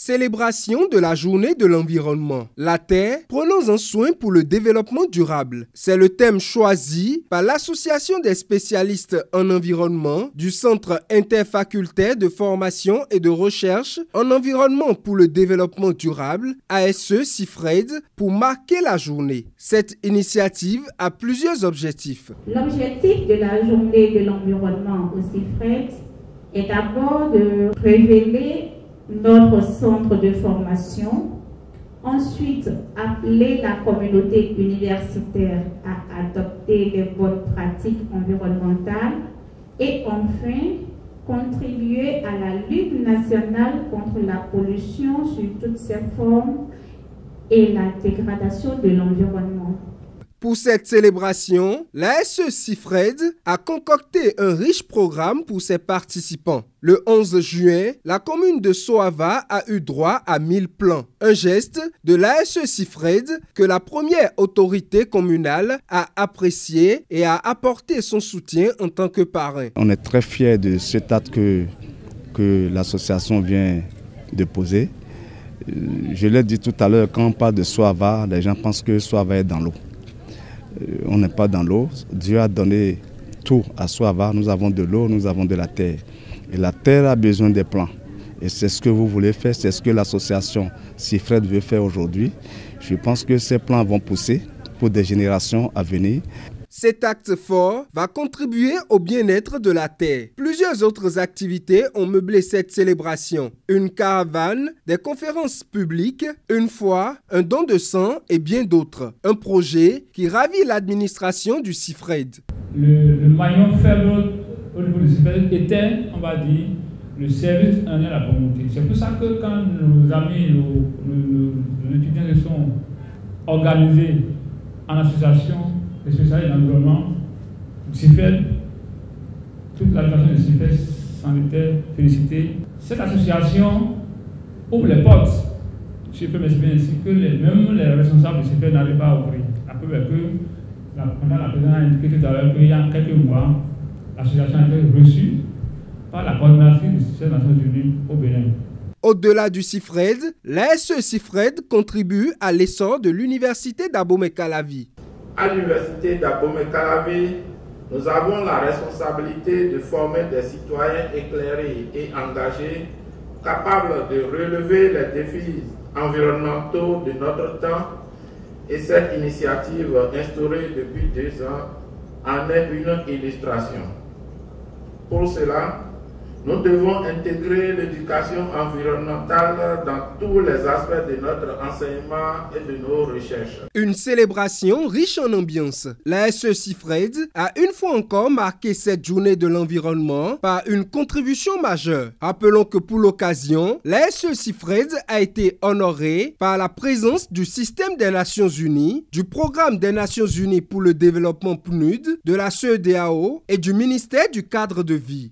Célébration de la journée de l'environnement. La Terre, prenons en soin pour le développement durable. C'est le thème choisi par l'Association des spécialistes en environnement du Centre interfacultaire de formation et de recherche en environnement pour le développement durable, ASE-CIFRED, pour marquer la journée. Cette initiative a plusieurs objectifs. L'objectif de la journée de l'environnement au CIFRED est d'abord de révéler notre centre de formation, ensuite appeler la communauté universitaire à adopter les bonnes pratiques environnementales et enfin contribuer à la lutte nationale contre la pollution sous toutes ses formes et la dégradation de l'environnement. Pour cette célébration, l'ASE-CIFRED a concocté un riche programme pour ses participants. Le 11 juin, la commune de Soava a eu droit à 1000 plants. Un geste de l'ASE-CIFRED que la première autorité communale a apprécié et a apporté son soutien en tant que parrain. On est très fiers de cet acte que l'association vient de poser. Je l'ai dit tout à l'heure, quand on parle de Soava, les gens pensent que Soava est dans l'eau. On n'est pas dans l'eau. Dieu a donné tout à Soava. Nous avons de l'eau, nous avons de la terre. Et la terre a besoin des plants. Et c'est ce que vous voulez faire, c'est ce que l'association CIFRED veut faire aujourd'hui. Je pense que ces plants vont pousser pour des générations à venir. Cet acte fort va contribuer au bien-être de la terre. Plusieurs autres activités ont meublé cette célébration. Une caravane, des conférences publiques, une foire, un don de sang et bien d'autres. Un projet qui ravit l'administration du CIFRED. Le maillon faible au niveau du CIFRED était, on va dire, le service en lien à la communauté. C'est pour ça que quand nos amis, nos étudiants se sont organisés en association, les spécialistes de l'environnement, le CIFRED, toute l'administration du CIFRED s'en était félicitée. Cette association ouvre les portes, je peux m'exprimer ainsi, que même les responsables du CIFRED n'arrivent pas à ouvrir. La preuve est que, pendant la présidente a indiqué tout à l'heure qu'il y a quelques mois, l'association a été reçue par la coordinatrice des Nations Unies au Bénin. Au-delà du CIFRED, l'ASE-CIFRED contribue à l'essor de l'université d'Abomey-Calavi. À l'université d'Abomey-Calavi, nous avons la responsabilité de former des citoyens éclairés et engagés, capables de relever les défis environnementaux de notre temps, et cette initiative instaurée depuis 2 ans en est une illustration. Pour cela, nous devons intégrer l'éducation environnementale dans tous les aspects de notre enseignement et de nos recherches. Une célébration riche en ambiance. L'ASE-CIFRED a une fois encore marqué cette journée de l'environnement par une contribution majeure. Rappelons que pour l'occasion, l'ASE-CIFRED a été honorée par la présence du système des Nations Unies, du programme des Nations Unies pour le développement PNUD, de la CEDEAO et du ministère du cadre de vie.